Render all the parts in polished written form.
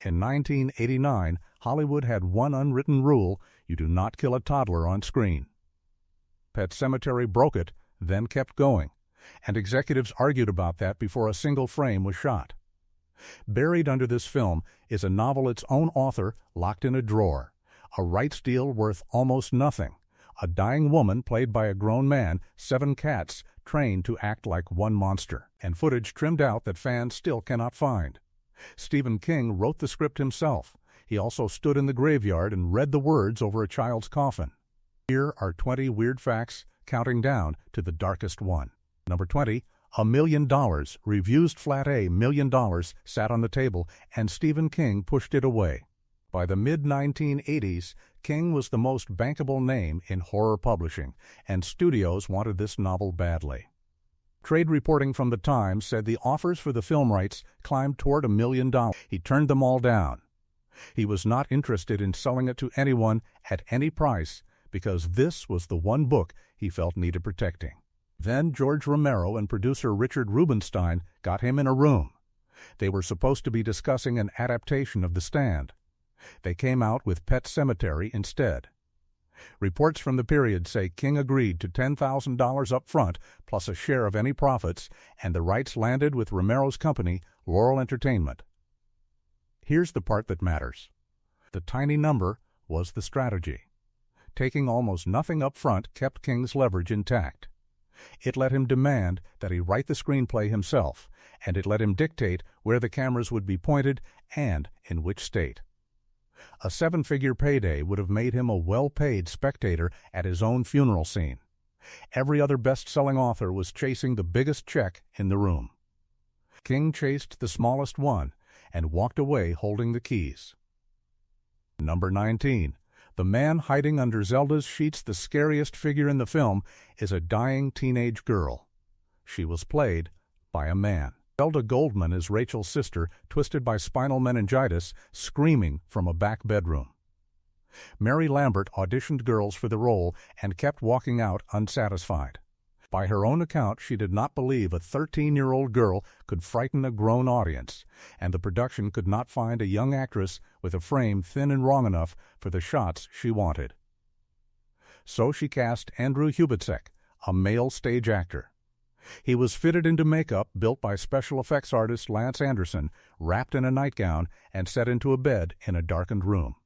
In 1989, Hollywood had one unwritten rule: you do not kill a toddler on screen. Pet Sematary broke it, then kept going, and executives argued about that before a single frame was shot. Buried under this film is a novel its own author locked in a drawer, a rights deal worth almost nothing, a dying woman played by a grown man, 7 cats trained to act like one monster, and footage trimmed out that fans still cannot find. Stephen King wrote the script himself. He also stood in the graveyard and read the words over a child's coffin. Here are 20 weird facts, counting down to the darkest one. Number 20. $1 million, reviews flat A, $1 million, sat on the table, and Stephen King pushed it away. By the mid-1980s, King was the most bankable name in horror publishing, and studios wanted this novel badly. Trade reporting from the Times said the offers for the film rights climbed toward $1 million. He turned them all down. He was not interested in selling it to anyone at any price because this was the one book he felt needed protecting. Then George Romero and producer Richard Rubinstein got him in a room. They were supposed to be discussing an adaptation of The Stand. They came out with Pet Sematary instead. Reports from the period say King agreed to $10,000 up front plus a share of any profits, and the rights landed with Romero's company, Laurel Entertainment. Here's the part that matters. The tiny number was the strategy. Taking almost nothing up front kept King's leverage intact. It let him demand that he write the screenplay himself, and it let him dictate where the cameras would be pointed and in which state. A 7-figure payday would have made him a well-paid spectator at his own funeral scene. Every other best-selling author was chasing the biggest check in the room. King chased the smallest one and walked away holding the keys. Number 19. The man hiding under Zelda's sheets, the scariest figure in the film, is a dying teenage girl. She was played by a man. Zelda Goldman is Rachel's sister, twisted by spinal meningitis, screaming from a back bedroom. Mary Lambert auditioned girls for the role and kept walking out unsatisfied. By her own account, she did not believe a 13-year-old girl could frighten a grown audience, and the production could not find a young actress with a frame thin and wrong enough for the shots she wanted. So she cast Andrew Hubitzek, a male stage actor. He was fitted into makeup built by special effects artist Lance Anderson, wrapped in a nightgown, and set into a bed in a darkened room.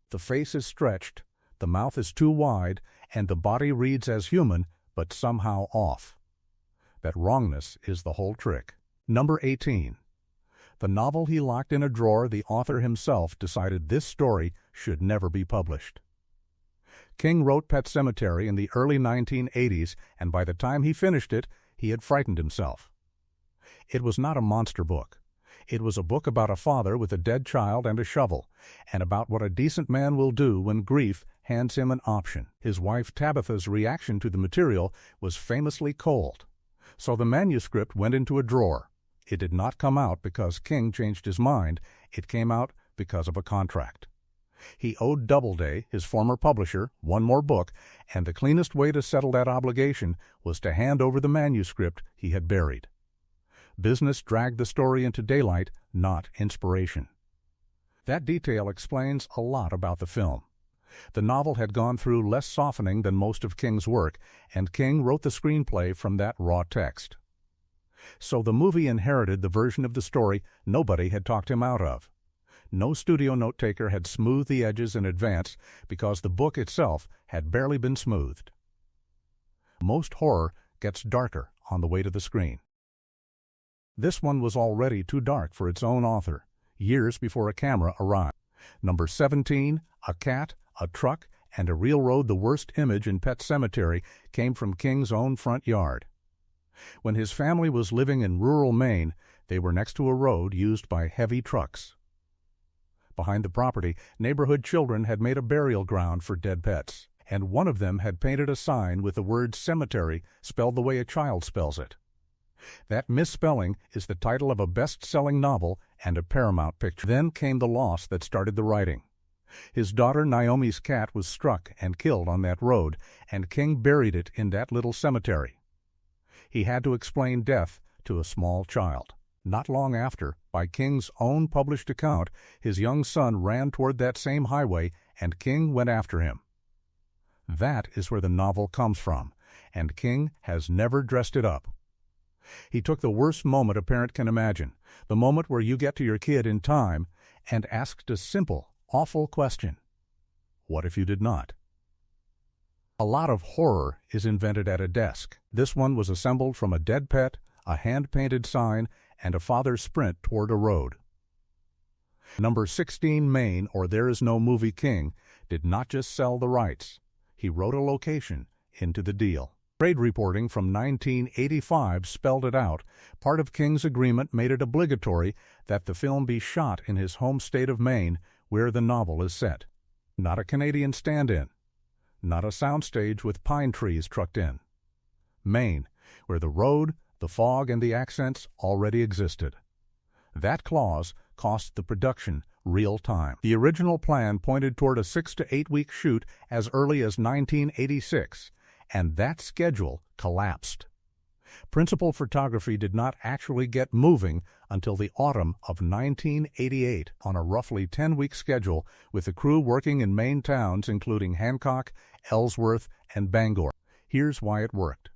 The face is stretched, the mouth is too wide, and the body reads as human, but somehow off. That wrongness is the whole trick. Number 18. The novel he locked in a drawer, the author himself decided this story should never be published. King wrote Pet Sematary in the early 1980s, and by the time he finished it, he had frightened himself. It was not a monster book. It was a book about a father with a dead child and a shovel, and about what a decent man will do when grief hands him an option. His wife Tabitha's reaction to the material was famously cold. So the manuscript went into a drawer. It did not come out because King changed his mind. It came out because of a contract. He owed Doubleday, his former publisher, one more book, and the cleanest way to settle that obligation was to hand over the manuscript he had buried. Business dragged the story into daylight, not inspiration. That detail explains a lot about the film. The novel had gone through less softening than most of King's work, and King wrote the screenplay from that raw text. So the movie inherited the version of the story nobody had talked him out of. No studio note-taker had smoothed the edges in advance because the book itself had barely been smoothed. Most horror gets darker on the way to the screen. This one was already too dark for its own author, years before a camera arrived. Number 17, a cat, a truck, and a real road. The worst image in Pet Sematary came from King's own front yard. When his family was living in rural Maine, they were next to a road used by heavy trucks. Behind the property, neighborhood children had made a burial ground for dead pets, and one of them had painted a sign with the word cemetery spelled the way a child spells it. That misspelling is the title of a best-selling novel and a Paramount picture. Then came the loss that started the writing. His daughter Naomi's cat was struck and killed on that road, and King buried it in that little cemetery. He had to explain death to a small child. Not long after, by King's own published account, his young son ran toward that same highway, and King went after him. That is where the novel comes from, and King has never dressed it up. He took the worst moment a parent can imagine, the moment where you get to your kid in time, and asked a simple, awful question. What if you did not? A lot of horror is invented at a desk. This one was assembled from a dead pet, a hand-painted sign, and a father's sprint toward a road. Number 16 Maine, or There Is No Movie King, did not just sell the rights. He wrote a location into the deal. Trade reporting from 1985 spelled it out. Part of King's agreement made it obligatory that the film be shot in his home state of Maine, where the novel is set. Not a Canadian stand-in. Not a soundstage with pine trees trucked in. Maine, where the road, the fog, and the accents already existed. That clause cost the production real time. The original plan pointed toward a 6 to 8 week shoot as early as 1986, and that schedule collapsed. Principal photography did not actually get moving until the autumn of 1988 on a roughly 10-week schedule, with the crew working in Maine towns including Hancock, Ellsworth, and Bangor. Here's why it worked.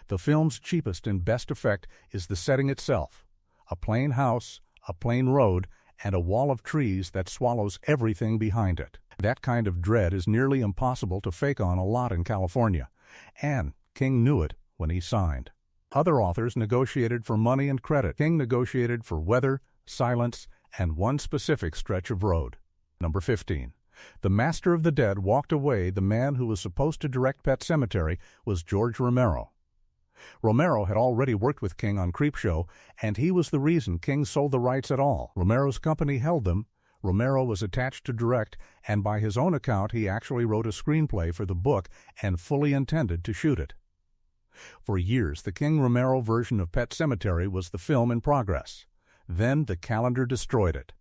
The film's cheapest and best effect is the setting itself. A plain house, a plain road, and a wall of trees that swallows everything behind it. That kind of dread is nearly impossible to fake on a lot in California, and King knew it when he signed. Other authors negotiated for money and credit. King negotiated for weather, silence, and one specific stretch of road. Number 15. The master of the dead walked away. The man who was supposed to direct Pet Sematary was George Romero. Romero had already worked with King on Creepshow, and he was the reason King sold the rights at all. Romero's company held them. Romero was attached to direct, and by his own account he actually wrote a screenplay for the book and fully intended to shoot it. For years, the King-Romero version of Pet Sematary was the film in progress. Then the calendar destroyed it.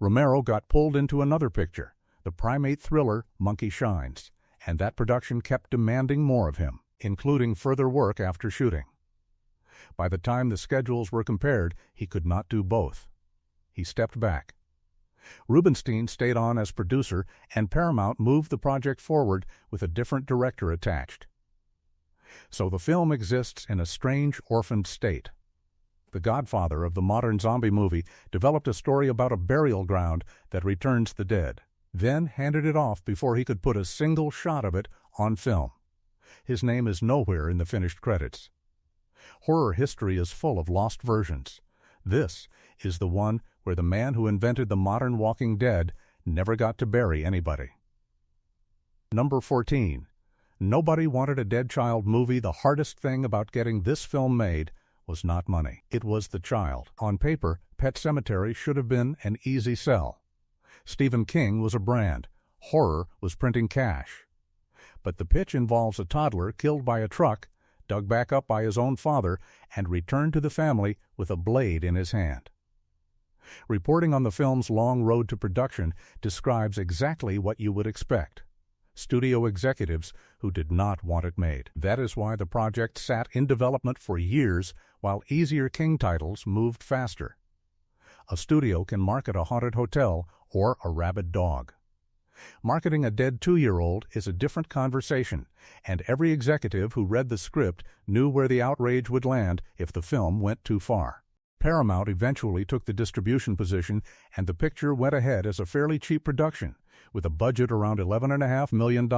Romero got pulled into another picture, the primate thriller Monkey Shines, and that production kept demanding more of him, including further work after shooting. By the time the schedules were compared, he could not do both. He stepped back. Rubenstein stayed on as producer, and Paramount moved the project forward with a different director attached. So the film exists in a strange, orphaned state. The godfather of the modern zombie movie developed a story about a burial ground that returns the dead, then handed it off before he could put a single shot of it on film. His name is nowhere in the finished credits. Horror history is full of lost versions. This is the one where the man who invented the modern Walking Dead never got to bury anybody. Number 14. Nobody wanted a dead child movie. The hardest thing about getting this film made was not money. It was the child. On paper, Pet Sematary should have been an easy sell. Stephen King was a brand. Horror was printing cash. But the pitch involves a toddler killed by a truck, dug back up by his own father, and returned to the family with a blade in his hand. Reporting on the film's long road to production describes exactly what you would expect. Studio executives who did not want it made. That is why the project sat in development for years while easier King titles moved faster. A studio can market a haunted hotel or a rabid dog. Marketing a dead 2-year-old is a different conversation, and every executive who read the script knew where the outrage would land if the film went too far. Paramount eventually took the distribution position, and the picture went ahead as a fairly cheap production, with a budget around $11.5 million.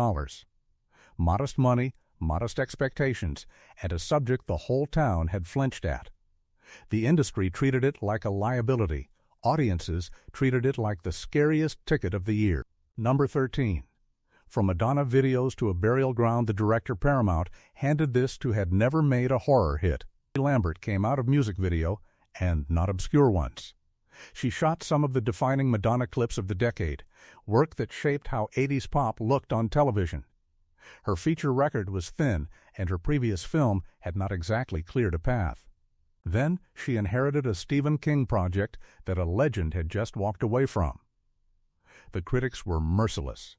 Modest money, modest expectations, and a subject the whole town had flinched at. The industry treated it like a liability. Audiences treated it like the scariest ticket of the year. Number 13. From Madonna videos to a burial ground, the director Paramount handed this to had never made a horror hit. Lambert came out of music video, and not obscure ones. She shot some of the defining Madonna clips of the decade, work that shaped how 80s pop looked on television. Her feature record was thin, and her previous film had not exactly cleared a path. Then she inherited a Stephen King project that a legend had just walked away from. The critics were merciless.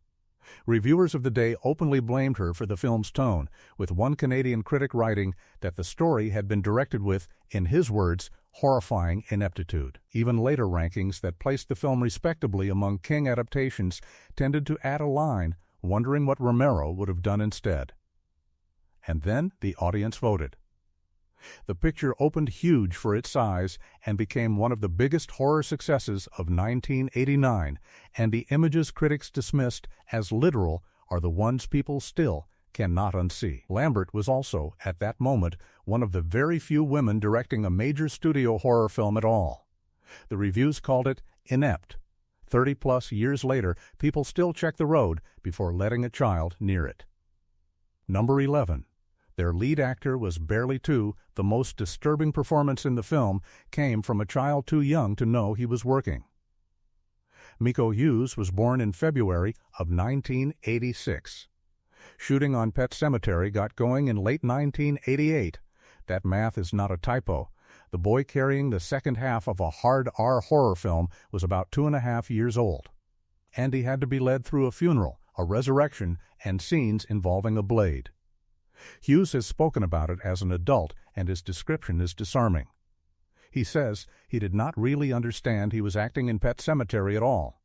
Reviewers of the day openly blamed her for the film's tone, with one Canadian critic writing that the story had been directed with, in his words, horrifying ineptitude. Even later rankings that placed the film respectably among King adaptations tended to add a line, wondering what Romero would have done instead. And then the audience voted. The picture opened huge for its size and became one of the biggest horror successes of 1989, and the images critics dismissed as literal are the ones people still cannot unsee. Lambert was also, at that moment, one of the very few women directing a major studio horror film at all. The reviews called it inept. 30-plus years later, people still check the road before letting a child near it. Number 11. Their lead actor was barely 2. The most disturbing performance in the film came from a child too young to know he was working. Miko Hughes was born in February of 1986. Shooting on Pet Sematary got going in late 1988. That math is not a typo. The boy carrying the second half of a hard R horror film was about 2.5 years old. And he had to be led through a funeral, a resurrection, and scenes involving a blade. Hughes has spoken about it as an adult, and his description is disarming. He says he did not really understand he was acting in Pet Sematary at all.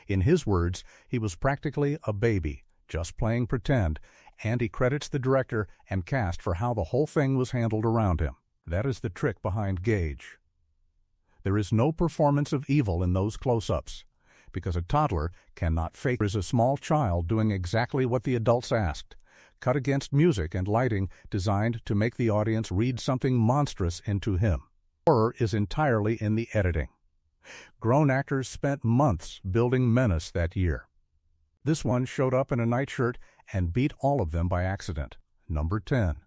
In his words, he was practically a baby, just playing pretend, and he credits the director and cast for how the whole thing was handled around him. That is the trick behind Gage. There is no performance of evil in those close-ups, because a toddler cannot fake. There is a small child doing exactly what the adults asked, cut against music and lighting designed to make the audience read something monstrous into him. Horror is entirely in the editing. Grown actors spent months building menace that year. This one showed up in a nightshirt and beat all of them by accident. Number 10.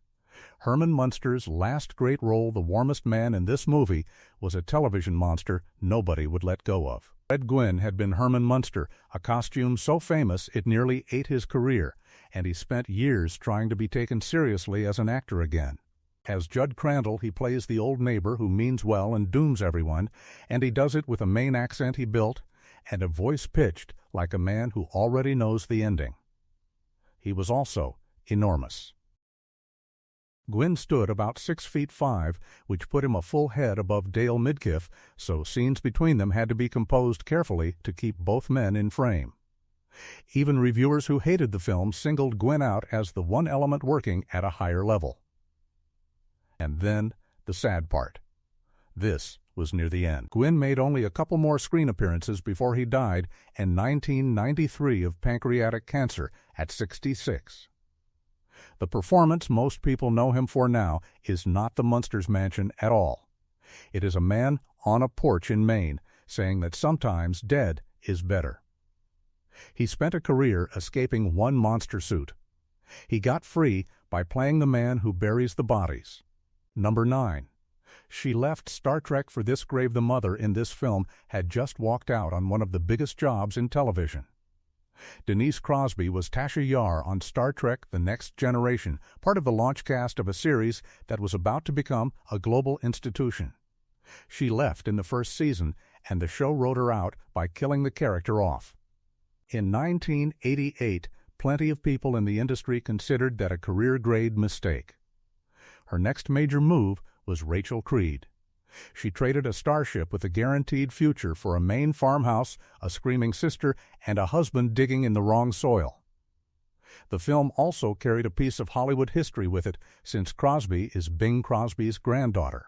Herman Munster's last great role, the warmest man in this movie, was a television monster nobody would let go of. Red Gwyn had been Herman Munster, a costume so famous it nearly ate his career, and he spent years trying to be taken seriously as an actor again. As Jud Crandall, he plays the old neighbor who means well and dooms everyone, and he does it with a Maine accent he built and a voice pitched like a man who already knows the ending. He was also enormous. Gwyn stood about 6'5", which put him a full head above Dale Midkiff, so scenes between them had to be composed carefully to keep both men in frame. Even reviewers who hated the film singled Gwyn out as the one element working at a higher level. And then, the sad part. This was near the end. Gwyn made only a couple more screen appearances before he died in 1993 of pancreatic cancer at 66. The performance most people know him for now is not the Munsters mansion at all. It is a man on a porch in Maine saying that sometimes dead is better. He spent a career escaping one monster suit. He got free by playing the man who buries the bodies. Number 9. She left Star Trek for this grave. The mother in this film had just walked out on one of the biggest jobs in television. Denise Crosby was Tasha Yar on Star Trek The Next Generation, part of the launch cast of a series that was about to become a global institution. She left in the first season, and the show wrote her out by killing the character off. In 1988, plenty of people in the industry considered that a career-grade mistake. Her next major move was Rachel Creed. She traded a starship with a guaranteed future for a Maine farmhouse, a screaming sister, and a husband digging in the wrong soil. The film also carried a piece of Hollywood history with it, since Crosby is Bing Crosby's granddaughter,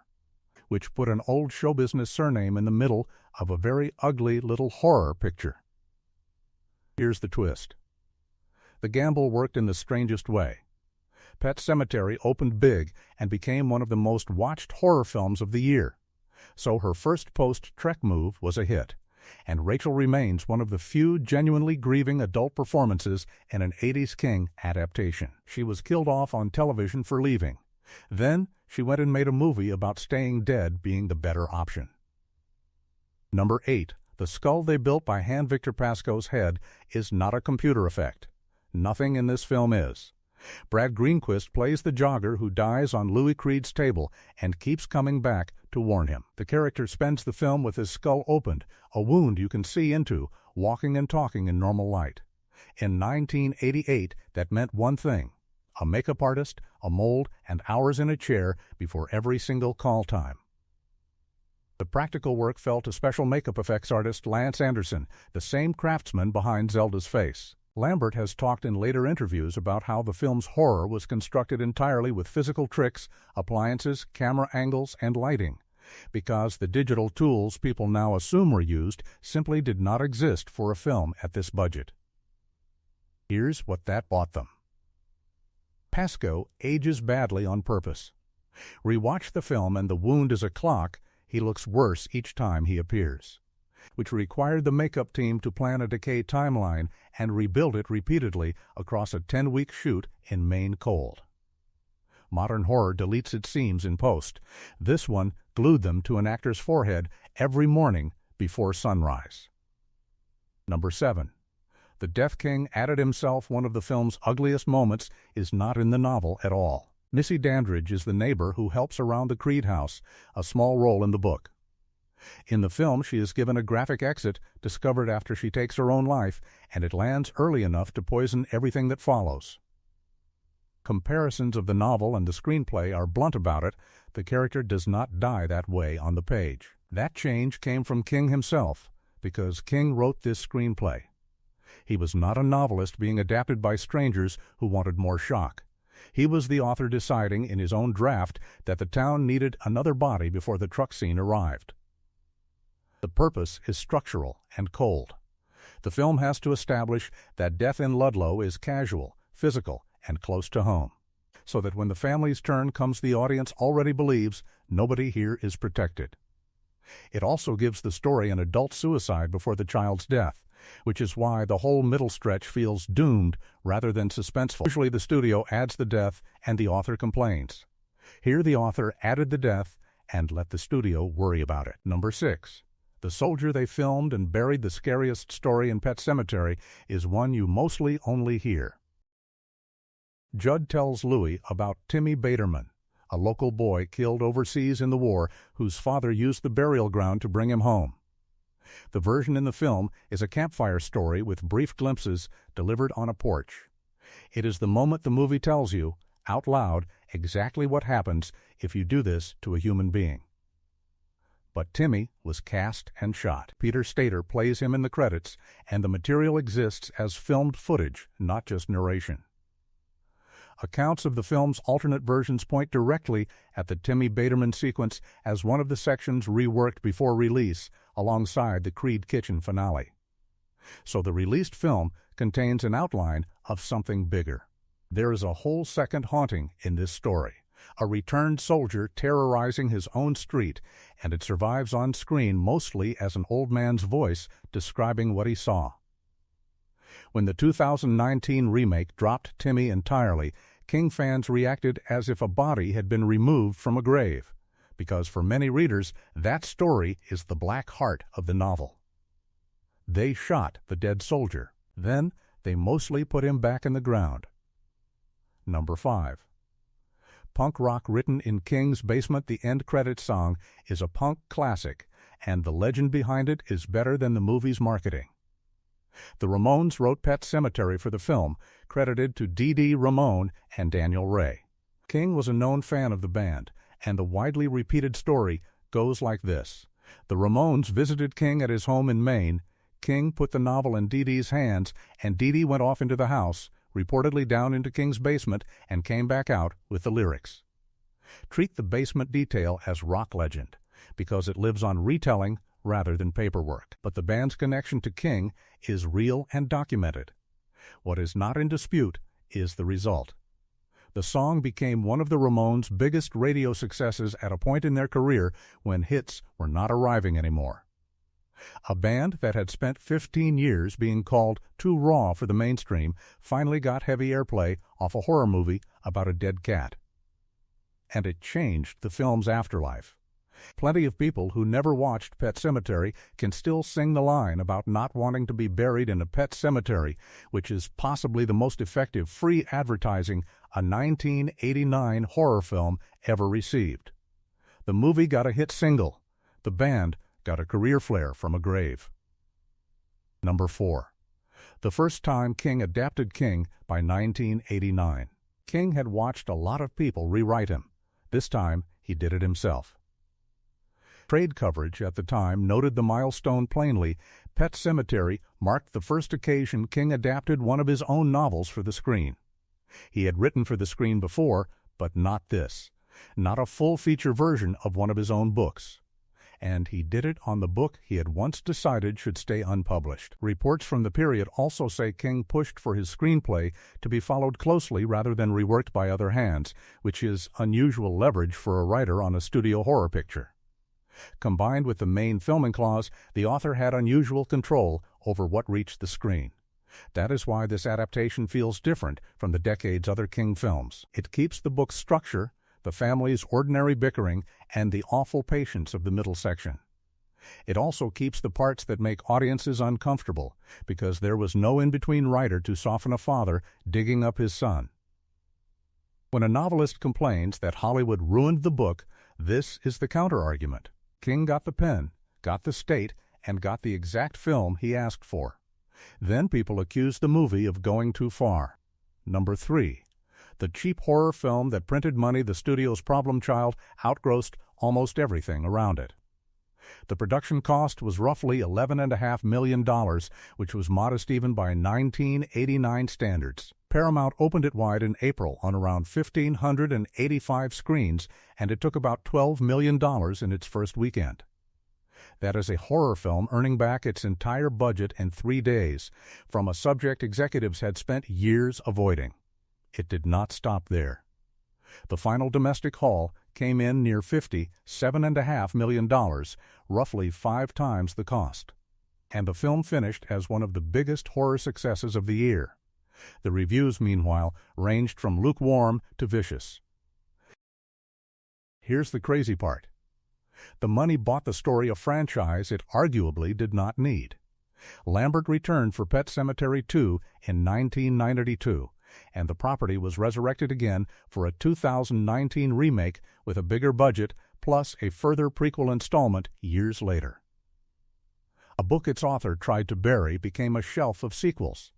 which put an old show business surname in the middle of a very ugly little horror picture. Here's the twist. The gamble worked in the strangest way. Pet Sematary opened big and became one of the most watched horror films of the year. So her first post-Trek move was a hit, and Rachel remains one of the few genuinely grieving adult performances in an 80s King adaptation. She was killed off on television for leaving. Then she went and made a movie about staying dead being the better option. Number 8. The skull they built by hand Victor Pascoe's head is not a computer effect. Nothing in this film is. Brad Greenquist plays the jogger who dies on Ellie Creed's table and keeps coming back to warn him. The character spends the film with his skull opened, a wound you can see into, walking and talking in normal light. In 1988, that meant one thing: a makeup artist, a mold, and hours in a chair before every single call time. The practical work fell to special makeup effects artist Lance Anderson, the same craftsman behind Zelda's face. Lambert has talked in later interviews about how the film's horror was constructed entirely with physical tricks, appliances, camera angles, and lighting, because the digital tools people now assume were used simply did not exist for a film at this budget. Here's what that bought them. Pasco ages badly on purpose. Rewatch the film and the wound is a clock. He looks worse each time he appears, which required the makeup team to plan a decay timeline and rebuild it repeatedly across a 10-week shoot in Maine cold. Modern horror deletes its seams in post. This one glued them to an actor's forehead every morning before sunrise. Number 7. The Death King added himself. One of the film's ugliest moments is not in the novel at all. Missy Dandridge is the neighbor who helps around the Creed house, a small role in the book. In the film, she is given a graphic exit discovered after she takes her own life, and it lands early enough to poison everything that follows. Comparisons of the novel and the screenplay are blunt about it. The character does not die that way on the page. That change came from King himself, because King wrote this screenplay. He was not a novelist being adapted by strangers who wanted more shock. He was the author deciding in his own draft that the town needed another body before the truck scene arrived. The purpose is structural and cold. The film has to establish that death in Ludlow is casual, physical, and close to home, so that when the family's turn comes, the audience already believes nobody here is protected. It also gives the story an adult suicide before the child's death, which is why the whole middle stretch feels doomed rather than suspenseful. Usually the studio adds the death and the author complains. Here the author added the death and let the studio worry about it. Number 6. The soldier they filmed and buried. The scariest story in Pet Sematary is one you mostly only hear. Jud tells Louis about Timmy Baterman, a local boy killed overseas in the war whose father used the burial ground to bring him home. The version in the film is a campfire story with brief glimpses delivered on a porch. It is the moment the movie tells you, out loud, exactly what happens if you do this to a human being. But Timmy was cast and shot. Peter Stater plays him in the credits, and the material exists as filmed footage, not just narration. Accounts of the film's alternate versions point directly at the Timmy Baterman sequence as one of the sections reworked before release alongside the Creed kitchen finale. So the released film contains an outline of something bigger. There is a whole second haunting in this story, a returned soldier terrorizing his own street, and it survives on screen mostly as an old man's voice describing what he saw. When the 2019 remake dropped Timmy entirely, King fans reacted as if a body had been removed from a grave, because for many readers, that story is the black heart of the novel. They shot the dead soldier. Then they mostly put him back in the ground. Number 5. Punk rock written in King's basement. The end credits song is a punk classic, and the legend behind it is better than the movie's marketing. The Ramones wrote Pet Sematary for the film, credited to Dee Dee Ramone and Daniel Ray. King was a known fan of the band, and the widely repeated story goes like this. The Ramones visited King at his home in Maine. King put the novel in Dee Dee's hands, and Dee Dee went off into the house, reportedly down into King's basement, and came back out with the lyrics. Treat the basement detail as rock legend, because it lives on retelling rather than paperwork. But the band's connection to King is real and documented. What is not in dispute is the result. The song became one of the Ramones' biggest radio successes at a point in their career when hits were not arriving anymore. A band that had spent 15 years being called too raw for the mainstream finally got heavy airplay off a horror movie about a dead cat. And it changed the film's afterlife. Plenty of people who never watched Pet Sematary can still sing the line about not wanting to be buried in a pet cemetery, which is possibly the most effective free advertising a 1989 horror film ever received. The movie got a hit single. The band got a career flare from a grave. Number 4. The first time King adapted King by 1989. King had watched a lot of people rewrite him. This time, he did it himself. Trade coverage at the time noted the milestone plainly. Pet Sematary marked the first occasion King adapted one of his own novels for the screen. He had written for the screen before, but not this. Not a full-feature version of one of his own books. And he did it on the book he had once decided should stay unpublished. Reports from the period also say King pushed for his screenplay to be followed closely rather than reworked by other hands, which is unusual leverage for a writer on a studio horror picture. Combined with the main filming clause, the author had unusual control over what reached the screen. That is why this adaptation feels different from the decade's other King films. It keeps the book's structure, the family's ordinary bickering, and the awful patience of the middle section. It also keeps the parts that make audiences uncomfortable, because there was no in-between writer to soften a father digging up his son. When a novelist complains that Hollywood ruined the book, this is the counter-argument. King got the pen, got the state, and got the exact film he asked for. Then people accuse the movie of going too far. Number 3. The cheap horror film that printed money the studio's problem child outgrossed almost everything around it. The production cost was roughly $11.5 million, which was modest even by 1989 standards. Paramount opened it wide in April on around 1,585 screens, and it took about $12 million in its first weekend. That is a horror film earning back its entire budget in 3 days, from a subject executives had spent years avoiding. It did not stop there. The final domestic haul came in near $57.5 million, roughly 5 times the cost. And the film finished as one of the biggest horror successes of the year. The reviews, meanwhile, ranged from lukewarm to vicious. Here's the crazy part. The money bought the story a franchise it arguably did not need. Lambert returned for Pet Sematary 2 in 1992, and the property was resurrected again for a 2019 remake with a bigger budget, plus a further prequel installment years later. A book its author tried to bury became a shelf of sequels.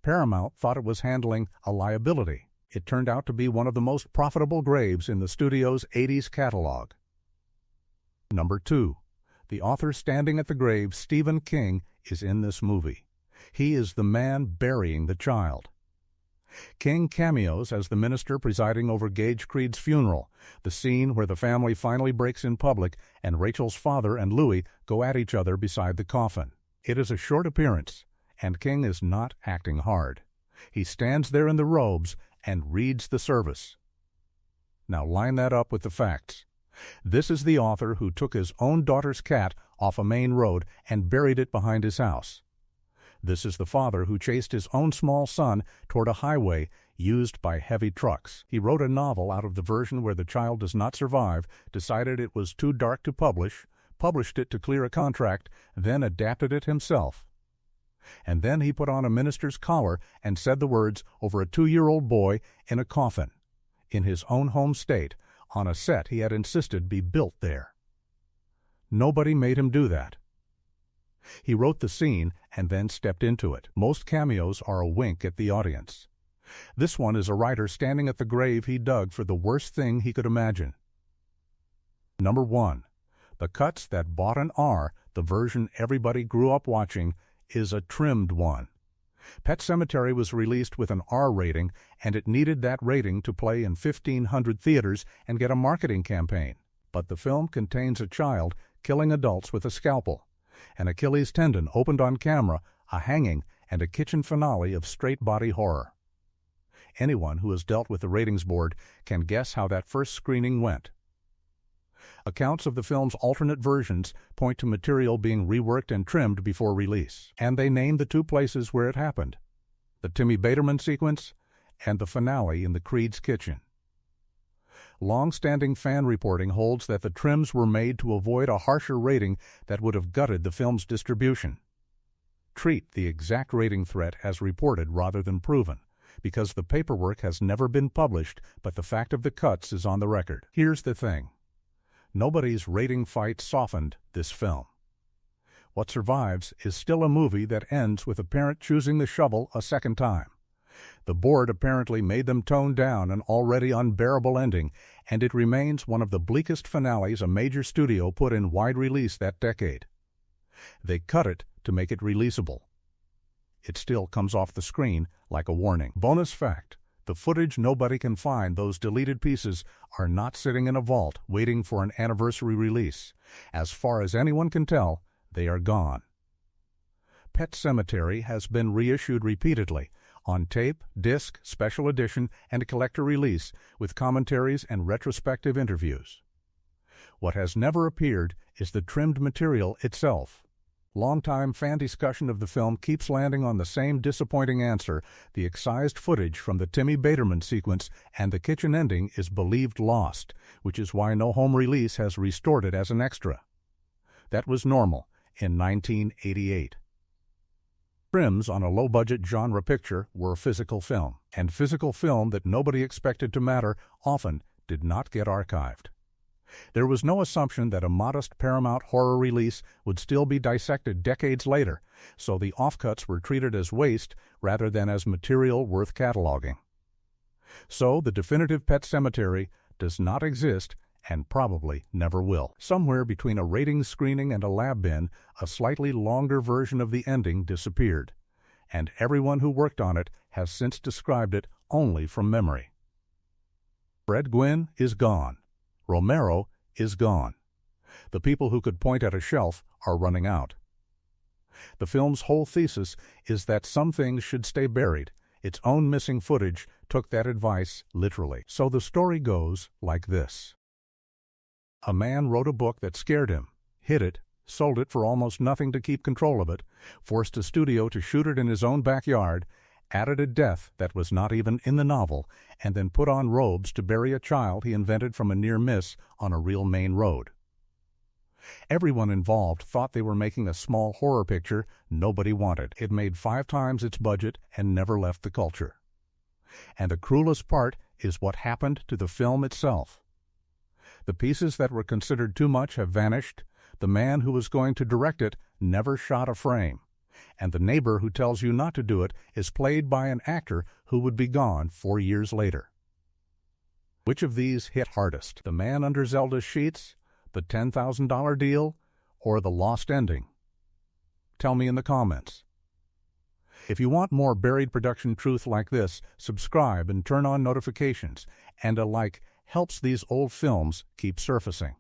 Paramount thought it was handling a liability. It turned out to be one of the most profitable graves in the studio's 80s catalog. Number 2. The author standing at the grave, Stephen King, is in this movie. He is the man burying the child. King cameos as the minister presiding over Gage Creed's funeral, the scene where the family finally breaks in public and Rachel's father and Louis go at each other beside the coffin. It is a short appearance, and King is not acting hard. He stands there in the robes and reads the service. Now line that up with the facts. This is the author who took his own daughter's cat off a main road and buried it behind his house. This is the father who chased his own small son toward a highway used by heavy trucks. He wrote a novel out of the version where the child does not survive, decided it was too dark to publish, published it to clear a contract, then adapted it himself. And then he put on a minister's collar and said the words over a 2-year-old boy in a coffin, in his own home state, on a set he had insisted be built there. Nobody made him do that. He wrote the scene and then stepped into it. Most cameos are a wink at the audience. This one is a writer standing at the grave he dug for the worst thing he could imagine. Number 1. The cuts that bought an R, the version everybody grew up watching, is a trimmed one. Pet Sematary was released with an R rating, and it needed that rating to play in 1,500 theaters and get a marketing campaign. But the film contains a child killing adults with a scalpel, an Achilles tendon opened on camera, a hanging, and a kitchen finale of straight-body horror. Anyone who has dealt with the ratings board can guess how that first screening went. Accounts of the film's alternate versions point to material being reworked and trimmed before release, and they name the 2 places where it happened: the Timmy Baterman sequence and the finale in the Creed's kitchen. Long-standing fan reporting holds that the trims were made to avoid a harsher rating that would have gutted the film's distribution. Treat the exact rating threat as reported rather than proven, because the paperwork has never been published, but the fact of the cuts is on the record. Here's the thing. Nobody's rating fight softened this film. What survives is still a movie that ends with a parent choosing the shovel a second time. The board apparently made them tone down an already unbearable ending, and it remains one of the bleakest finales a major studio put in wide release that decade. They cut it to make it releasable. It still comes off the screen like a warning. Bonus fact: the footage nobody can find, those deleted pieces, are not sitting in a vault waiting for an anniversary release. As far as anyone can tell, they are gone. Pet Sematary has been reissued repeatedly, on tape, disc, special edition, and collector release, with commentaries and retrospective interviews. What has never appeared is the trimmed material itself. Longtime fan discussion of the film keeps landing on the same disappointing answer: the excised footage from the Timmy Baterman sequence and the kitchen ending is believed lost, which is why no home release has restored it as an extra. That was normal in 1988. Trims on a low-budget genre picture were physical film, and physical film that nobody expected to matter often did not get archived. There was no assumption that a modest Paramount horror release would still be dissected decades later, so the offcuts were treated as waste rather than as material worth cataloging. So the definitive Pet Sematary does not exist and probably never will. Somewhere between a ratings screening and a lab bin, a slightly longer version of the ending disappeared, and everyone who worked on it has since described it only from memory. Fred Gwynne is gone. Romero is gone. The people who could point at a shelf are running out. The film's whole thesis is that some things should stay buried. Its own missing footage took that advice literally. So the story goes like this. A man wrote a book that scared him, hid it, sold it for almost nothing to keep control of it, forced a studio to shoot it in his own backyard, added a death that was not even in the novel, and then put on robes to bury a child he invented from a near miss on a real main road. Everyone involved thought they were making a small horror picture nobody wanted. It made 5 times its budget and never left the culture. And the cruelest part is what happened to the film itself. The pieces that were considered too much have vanished. The man who was going to direct it never shot a frame. And the neighbor who tells you not to do it is played by an actor who would be gone 4 years later. Which of these hit hardest? The man under Zelda's sheets, the $10,000 deal, or the lost ending? Tell me in the comments. If you want more buried production truth like this, subscribe and turn on notifications, and a like helps these old films keep surfacing.